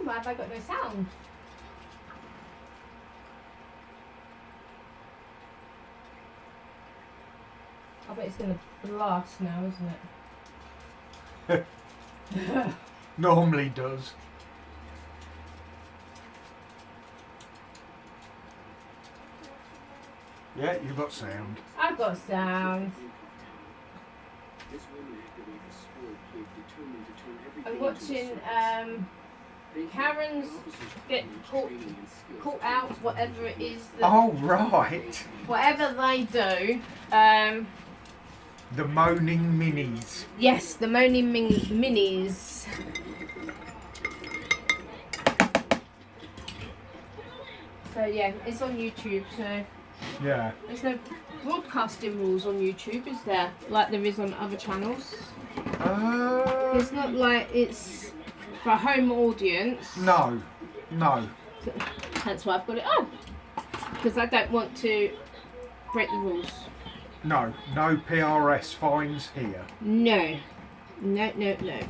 why have I got no sound? I bet it's going to blast now, isn't it? Normally does. Yeah, you've got sound. I've got sound. I'm watching Karens get caught out, whatever it is. Oh, right. Whatever they do. The moaning minis. Yes, the moaning minis. So yeah, it's on YouTube, so Yeah. there's no broadcasting rules on YouTube, is there? Like there is on other channels. It's not like it's for a home audience. No. No. That's why I've got it on. Because I don't want to break the rules. No. No PRS fines here. No. No, no, no.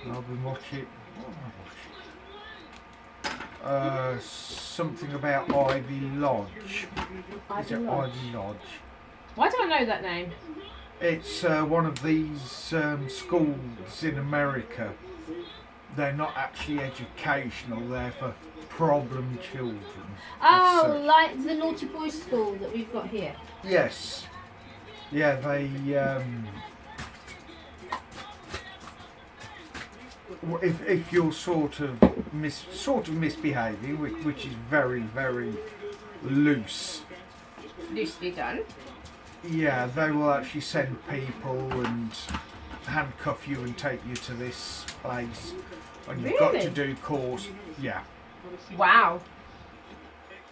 I've been watching. Something about Ivy Lodge. Is it Ivy Lodge? Why do I know that name? It's one of these schools in America. They're not actually educational, they're for problem children. Oh, like the naughty boys school that we've got here. Yes. Yeah, they if you're sort of misbehaving, which is very, very loose. Loosely done. Yeah, they will actually send people and handcuff you and take you to this place, and you've got to do course. Yeah. Wow.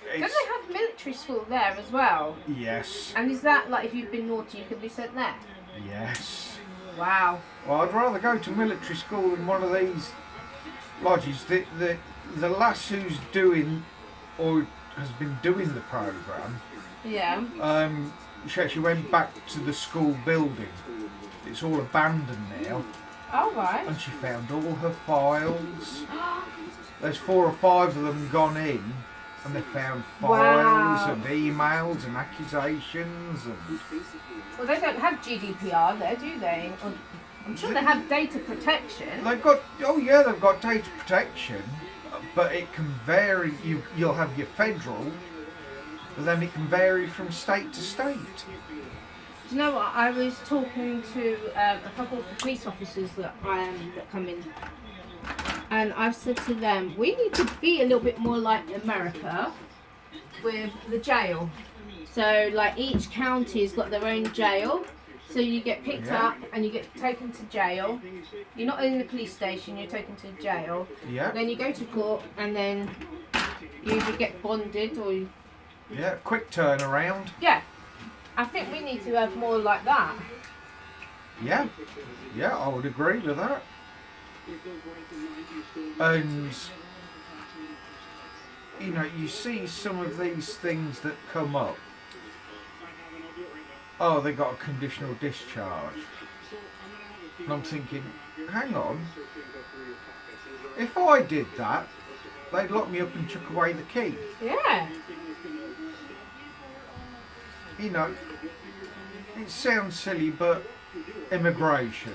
Don't they have military school there as well? Yes. And is that like if you've been naughty, you can be sent there? Yes. Wow. Well, I'd rather go to military school than one of these lodges. The lass who's doing or has been doing the programme. Yeah. She actually went back to the school building. It's all abandoned now. Oh, right. And she found all her files. There's 4 or 5 of them gone in, and they found files and emails and accusations. And well, they don't have GDPR there, do they? I'm sure they have data protection. They've got, oh yeah, they've got data protection, but it can vary. You'll have your federal, but then it can vary from state to state. Do you know what? I was talking to a couple of police officers that come in, and I've said to them, we need to be a little bit more like America with the jail. So, like each county's got their own jail. So you get picked up and you get taken to jail. You're not in the police station, you're taken to jail. Yeah. Then you go to court and then you either get bonded or you... Yeah, quick turnaround. Yeah. I think we need to have more like that. Yeah. Yeah, I would agree with that. And, you know, you see some of these things that come up. Oh, they got a conditional discharge. And I'm thinking, hang on. If I did that, they'd lock me up and chuck away the key. Yeah. You know, it sounds silly, but immigration.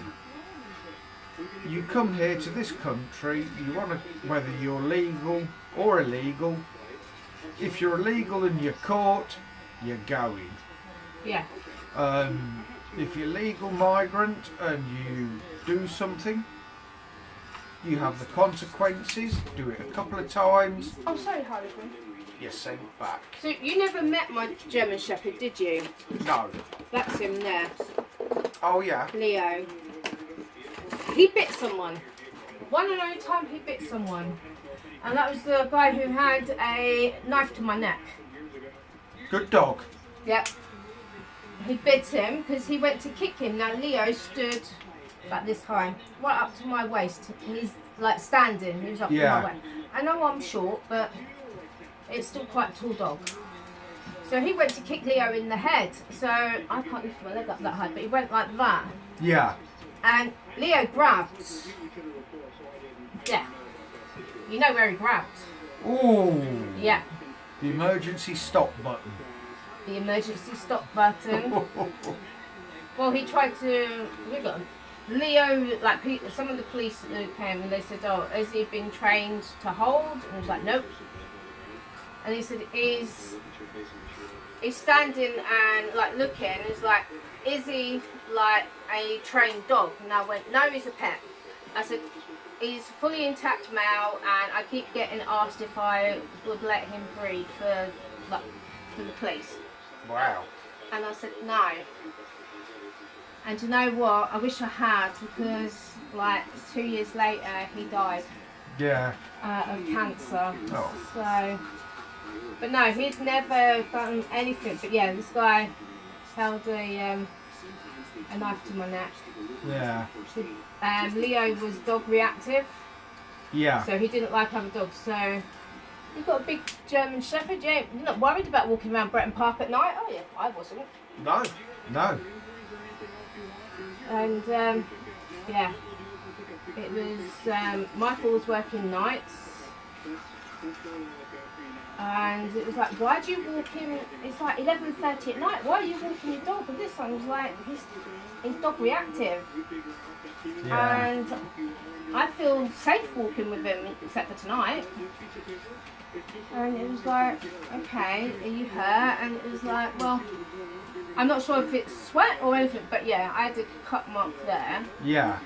You come here to this country, you want to, whether you're legal or illegal. If you're illegal and you're caught, you're going. Yeah. If you're legal migrant and you do something, you have the consequences. Do it a couple of times. Oh, sorry, Harlequin. You're sent back. So you never met my German Shepherd, did you? No. That's him there. Oh yeah. Leo. He bit someone. One and only time he bit someone. And that was the guy who had a knife to my neck. Good dog. Yep. He bit him because he went to kick him. Now Leo stood about this high, right up to my waist. He's like standing, he was up to my waist. I know I'm short, but it's still quite a tall dog. So he went to kick Leo in the head. So I can't lift my leg up that high, but he went like that. Yeah. And Leo grabbed Yeah. You know where he grabbed. Ooh. Yeah. The emergency stop button. The emergency stop button. Well, he tried to. Leo, like some of the police who came and they said, "Oh, has he been trained to hold?" And he was like, "Nope." And he said, "He's standing and like looking." It's like, "Is he like a trained dog?" And I went, "No, he's a pet." I said, "He's fully intact male, and I keep getting asked if I would let him breed for the police." Wow. And I said, "No." And you know what? I wish I had, because like 2 years later he died Yeah. of cancer. Oh. So, but no, he'd never done anything. But yeah, this guy held a knife to my neck. Yeah. Leo was dog reactive, Yeah. so he didn't like other dogs. So you've got a big German Shepherd. Yeah, you're not worried about walking around Bretton Park at night, are you? I wasn't. No. No. And yeah, it was Michael was working nights, and it was like, "Why do you walk him?" It's like 11:30 at night. Why are you walking your dog? And this one was like, he's dog reactive, Yeah. and I feel safe walking with him, except for tonight. And it was like, "Okay, are you hurt?" And it was like, "Well, I'm not sure if it's sweat or anything, but yeah, I had a cut mark there." Yeah.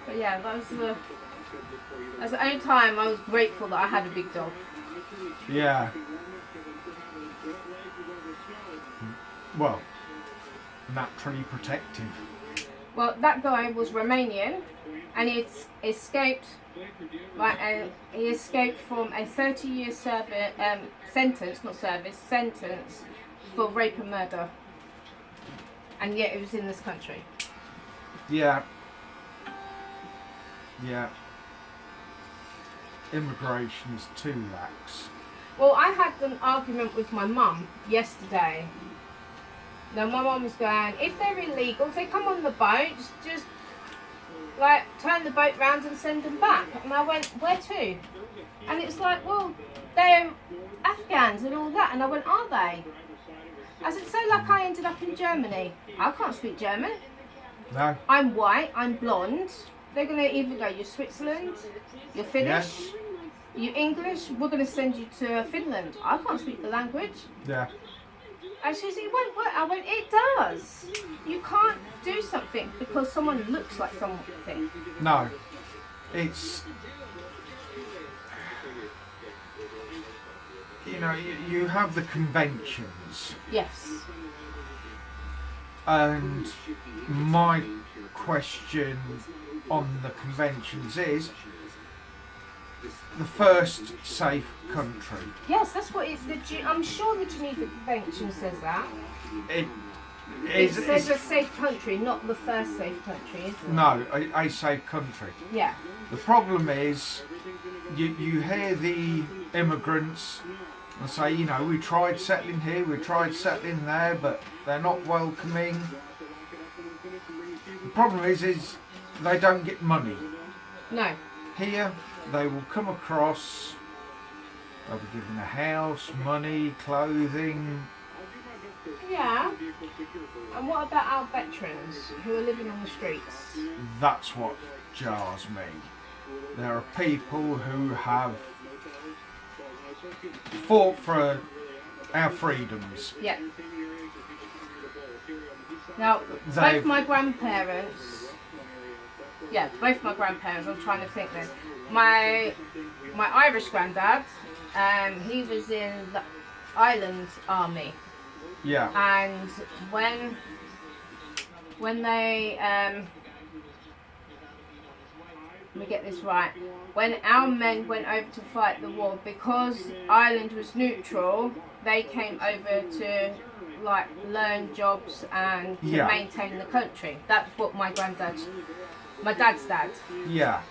But yeah, that's the only time I was grateful that I had a big dog. Yeah. Well, naturally protective. Well, that guy was Romanian, and he escaped. He escaped from a 30-year sentence for rape and murder, and yet it was in this country. Yeah. Yeah. Immigration is too lax. Well, I had an argument with my mum yesterday. Now, my mum was going, if they're illegal, if they come on the boat, just like turn the boat round and send them back. And I went, "Where to?" And it was like, "Well, they're Afghans and all that." And I went, "Are they?" I said, "So like I ended up in Germany. I can't speak German. No. I'm white, I'm blonde. They're going to either go, you're Switzerland, you're Finnish, you're English, we're going to send you to Finland. I can't speak the language." Yeah. And she said, "It won't work." I went, "It does. You can't do something because someone looks like something." No. It's... You know, you have the conventions. Yes. And my question on the conventions is the first safe country. Yes, that's what I'm sure the Geneva Convention says that. It says a safe country, not the first safe country, isn't it? No, a safe country. Yeah. The problem is you hear the immigrants and say, you know, we tried settling here, we tried settling there, but they're not welcoming. The problem is they don't get money. No. Here, they will come across, they'll be given a house, money, clothing. Yeah. And what about our veterans who are living on the streets? That's what jars me. There are people who have fought for our freedoms. Yeah. Now, both my grandparents, I'm trying to think then. My Irish granddad, he was in the Island Army. Yeah. And when they, let me get this right, when our men went over to fight the war, because Ireland was neutral, they came over to like learn jobs and to maintain the country. That's what my dad's dad. Yeah.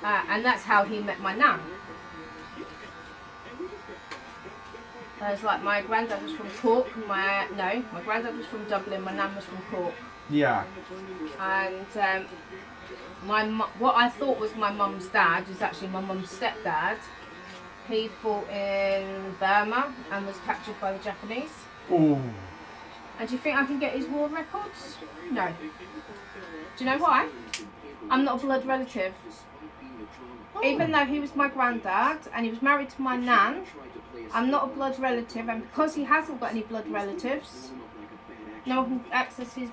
And that's how he met my nan. There's like my granddad was from Cork. My granddad was from Dublin. My nan was from Cork. Yeah. And what I thought was my mum's dad is actually my mum's stepdad. He fought in Burma and was captured by the Japanese. Oh. And do you think I can get his war records? No. Do you know why? I'm not a blood relative. Oh. Even though he was my granddad and he was married to my nan, I'm not a blood relative, and because he hasn't got any blood relatives, no one can access his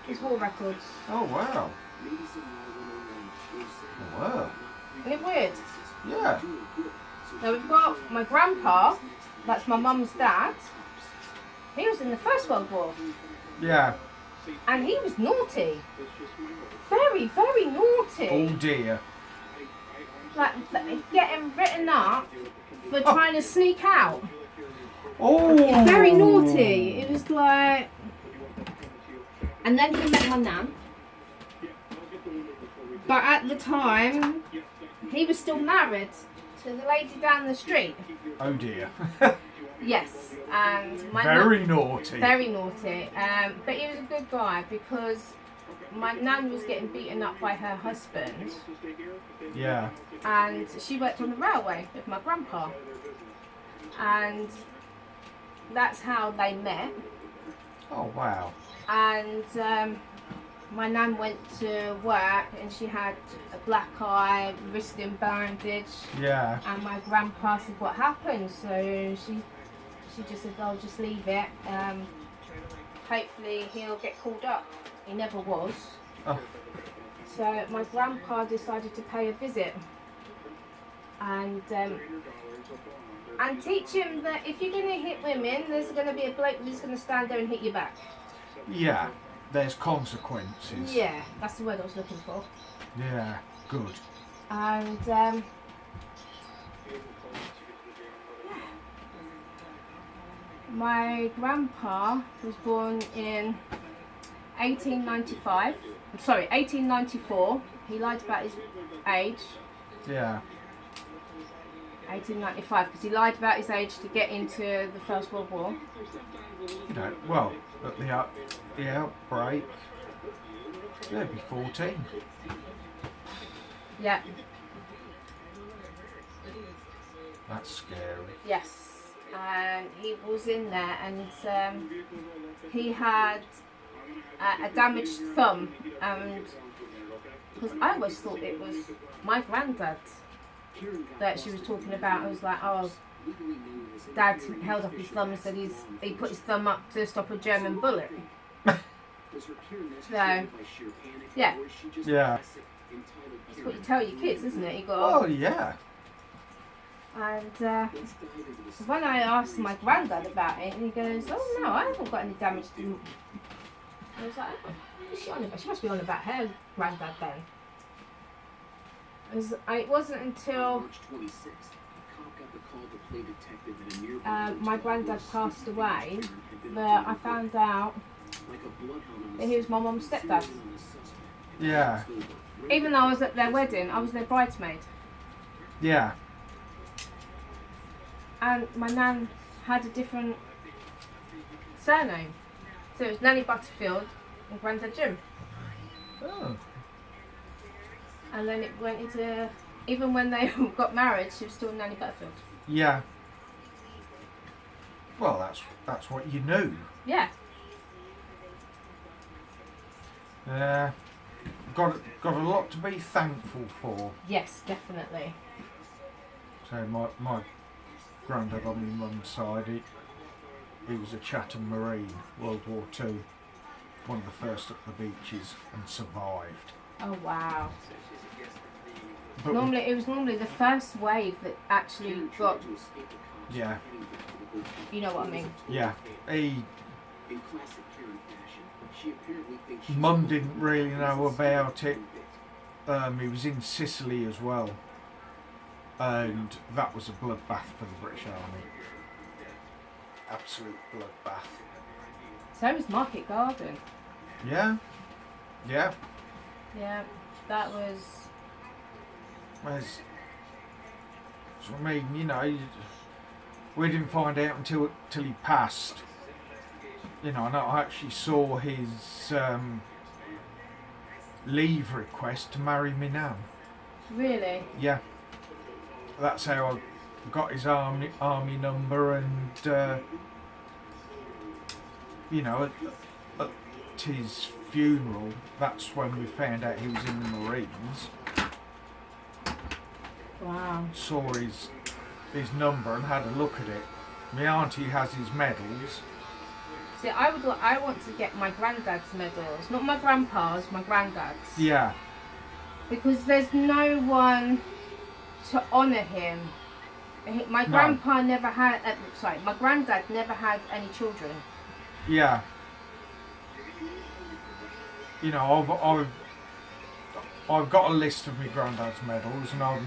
his war records. Oh wow. Oh, wow. Isn't it weird? Yeah. Now we've got my grandpa, that's my mum's dad. He was in the First World War. Yeah. And he was naughty. Very, very naughty. Oh dear. Like getting written up for trying to sneak out. Oh. Very naughty. It was like... And then he met my nan. But at the time, he was still married to the lady down the street. Oh dear. Yes, and my Very naughty. Very naughty. But he was a good guy because my nan was getting beaten up by her husband. Yeah. And she worked on the railway with my grandpa. And that's how they met. Oh wow. And my nan went to work and she had a black eye, wrist in bandage. Yeah. And my grandpa said, what happened? So she just said, I'll just leave it. Hopefully he'll get called up. He never was. Oh. So my grandpa decided to pay a visit and teach him that if you're going to hit women, there's going to be a bloke who's going to stand there and hit you back. Yeah. There's consequences. Yeah, that's the word I was looking for. Yeah. Good. And my grandpa was born in 1894. He lied about his age. Yeah. 1895, because he lied about his age to get into the First World War. You know, well, at the outbreak, they'd be 14. Yeah. That's scary. Yes. And he was in there, and he had a damaged thumb, and because I always thought it was my granddad that she was talking about. I was like, oh, Dad held up his thumb and said he put his thumb up to stop a German bullet. So, yeah. Yeah. That's what you tell your kids, isn't it? You got. Oh yeah. And when I asked my granddad about it, he goes, oh no, I haven't got any damage to... I was like, oh, what's she on about? She must be on about her granddad then. It wasn't until my granddad passed away that I found out that he was my mum's stepdad. Yeah. Even though I was at their wedding, I was their bridesmaid. Yeah. And my nan had a different surname. So it was Nanny Butterfield and Granddad Jim. Oh. And then it went into, even when they got married, she was still Nanny Butterfield. Yeah. Well, that's what you knew. Yeah. Got a lot to be thankful for. Yes, definitely. So my granddad on my mum's side, he was a Chatham Marine, World War II, one of the first up the beaches, and survived. Oh wow. But It was normally the first wave that actually got, yeah, you know what I mean. yeah. Mum didn't really know about it. He was in Sicily as well, and that was a bloodbath for the British Army. Absolute bloodbath. So was Market Garden. Yeah, yeah. Yeah, that was... There's So I mean, you know, we didn't find out until he passed. You know, and I actually saw his leave request to marry me now. Really? Yeah. That's how I got his army number, and you know, at his funeral, that's when we found out he was in the Marines. Wow. Saw his number and had a look at it. My auntie has his medals. See, I want to get my granddad's medals, not my grandpa's, my granddad's. Yeah. Because there's no one to honour him. My grandpa never had. My granddad never had any children. Yeah. You know, I've got a list of my granddad's medals, and I'm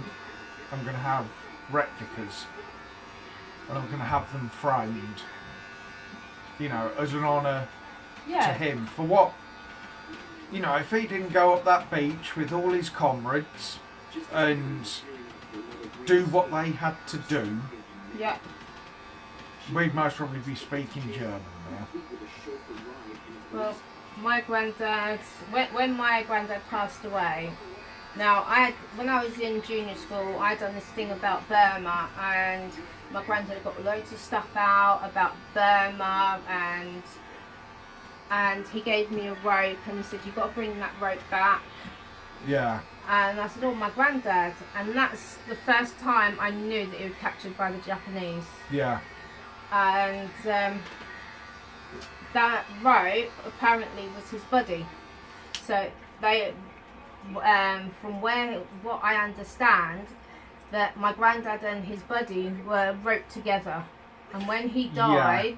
going to have replicas, and I'm going to have them framed. You know, as an honour to him for what. You know, if he didn't go up that beach with all his comrades and do what they had to do, we'd most probably be speaking German now. Well, my granddad, when my granddad passed away, now when I was in junior school, I'd done this thing about Burma, and my granddad got loads of stuff out about Burma, and he gave me a rope, and he said, you've got to bring that rope back. Yeah. And I said, oh, my granddad. And that's the first time I knew that he was captured by the Japanese. Yeah. And that rope apparently was his buddy. So they, from what I understand, that my granddad and his buddy were roped together. And when he died,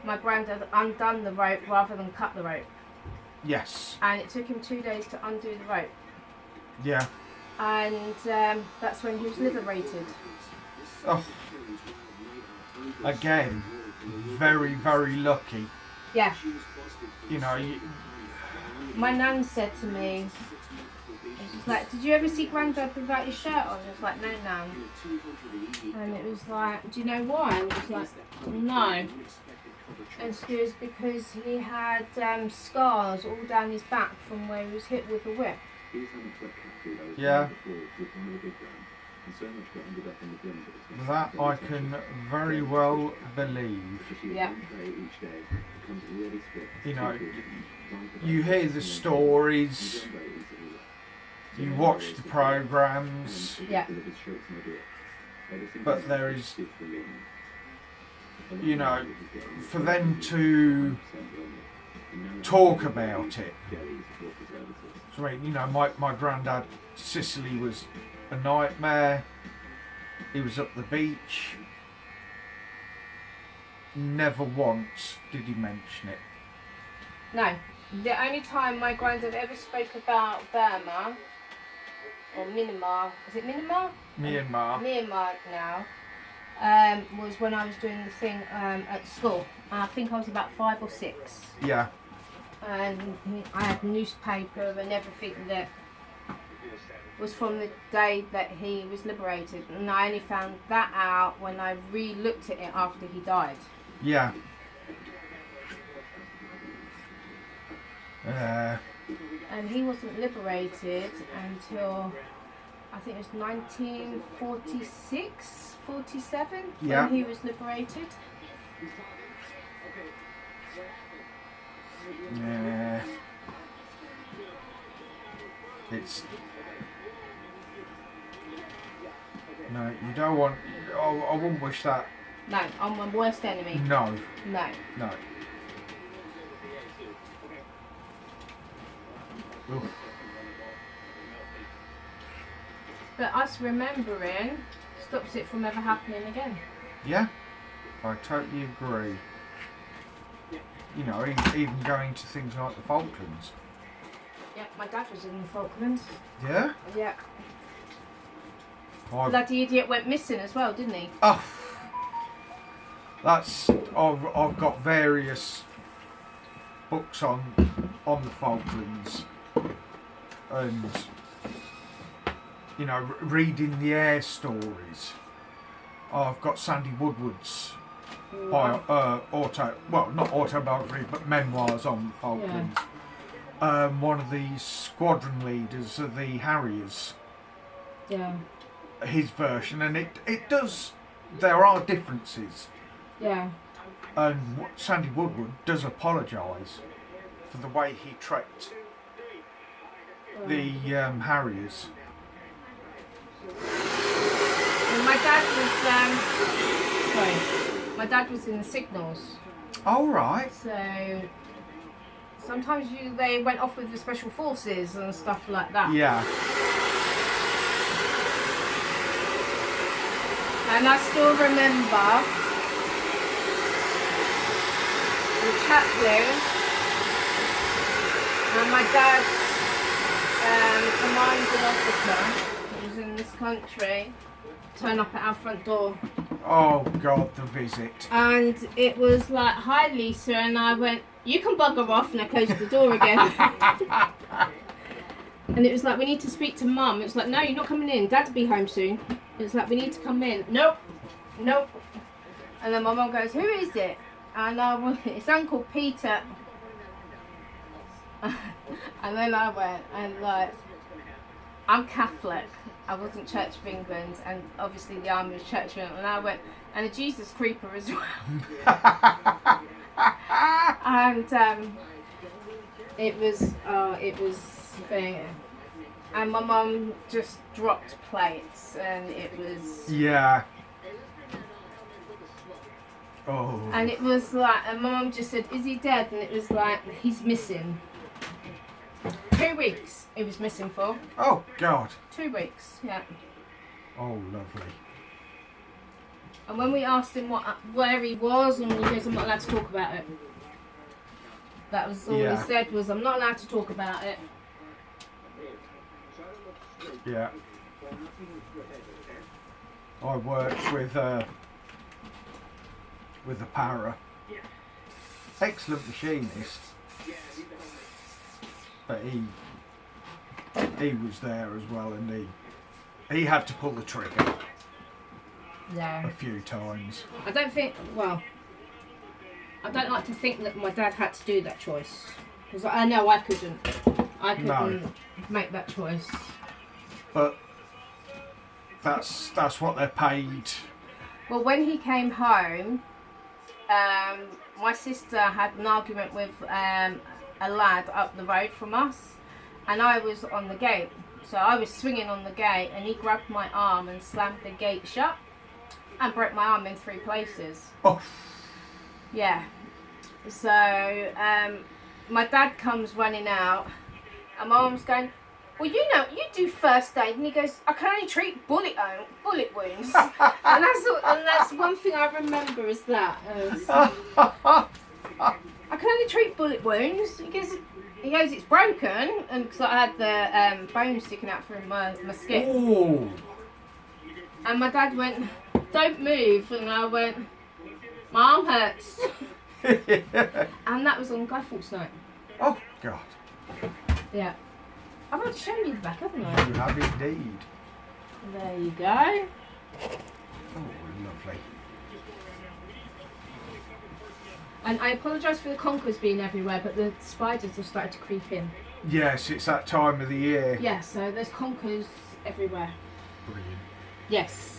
my granddad undone the rope rather than cut the rope. Yes. And it took him 2 days to undo the rope. Yeah. And that's when he was liberated. Oh. Again, very, very lucky. Yeah. You know, my nan said to me, she was like, did you ever see Granddad without his shirt on? I was like, no, Nan. And it was like, do you know why? And it was like, no. And she goes, because he had scars all down his back from where he was hit with a whip. Yeah. That I can very well believe. Yeah. You know, you hear the stories, you watch the programs, Yeah. but there is, you know, for them to talk about it. So, I mean, you know, my granddad, Sicily was a nightmare. He was up the beach. Never once did he mention it. No. The only time my granddad ever spoke about Burma, or Myanmar, is it Myanmar? Myanmar now, was when I was doing the thing at school. I think I was about 5 or 6. Yeah. And I had newspaper and everything that was from the day that he was liberated, and I only found that out when I re-looked at it after he died. Yeah. And he wasn't liberated until I think it was 1946, 47 when he was liberated. Yeah. It's... No, you don't want... I wouldn't wish that. No, I'm my worst enemy. No. No. No. Oof. But us remembering stops it from ever happening again. Yeah, I totally agree. You know, even going to things like the Falklands. Yeah, my dad was in the Falklands. Yeah? Yeah. Bloody idiot went missing as well, didn't he? Oh, that's... I've got various books on the Falklands, and you know, reading the air stories. I've got Sandy Woodward's not autobiography, but memoirs on Falklands. One of the squadron leaders of the Harriers. Yeah. His version, and it does. There are differences. Yeah. And Sandy Woodward does apologise for the way he treated the Harriers. Well, my dad was in the signals. Oh, right. So sometimes they went off with the special forces and stuff like that. Yeah. And I still remember the chaplain and my dad's commanding officer who was in this country turn up at our front door. Oh God, the visit. And it was like, "Hi Lisa," and I went, "You can bugger off," and I closed the door again. And it was like, "We need to speak to Mum." It was like, "No, you're not coming in. Dad'll be home soon." It's like, "We need to come in." Nope. And then my mum goes, "Who is it?" And I went, "It's Uncle Peter." And then I went, and like, I'm Catholic. I wasn't Church of England, and obviously the Army was Church of England. And I went, and a Jesus creeper as well. And it was and my mum just dropped plates, and it was Yeah. Oh. and it was like, and my mum just said, "Is he dead?" And it was like, "He's missing." 2 weeks he was missing for. Oh God. 2 weeks, yeah. Oh, lovely. And when we asked him where he was, and he goes, "I'm not allowed to talk about it." That was all he said, was, "I'm not allowed to talk about it." Yeah. I worked with a para. Excellent machinist. But he was there as well, and he had to pull the trigger a few times. I don't like to think that my dad had to do that choice, because I know I couldn't make that choice. But that's what they're paid. Well, when he came home, my sister had an argument with a lad up the road from us, and I was on the gate. So I was swinging on the gate, and he grabbed my arm and slammed the gate shut and broke my arm in 3 places. Oh. Yeah. So my dad comes running out, and my mum's going, "Well, you know, you do first aid," and he goes, "I can only treat bullet wounds." and that's one thing I remember is that. "I can only treat bullet wounds." He goes, "It's broken," and because I had the bone sticking out from my skin. Ooh. And my dad went, "Don't move," and I went, "My arm hurts." And that was on Guy Fawkes night. Oh God. Yeah. I've already shown you the back, haven't I? You have indeed. There you go. Oh, lovely. And I apologise for the conkers being everywhere, but the spiders have started to creep in. Yes, it's that time of the year. Yeah, so there's conkers everywhere. Brilliant. Yes.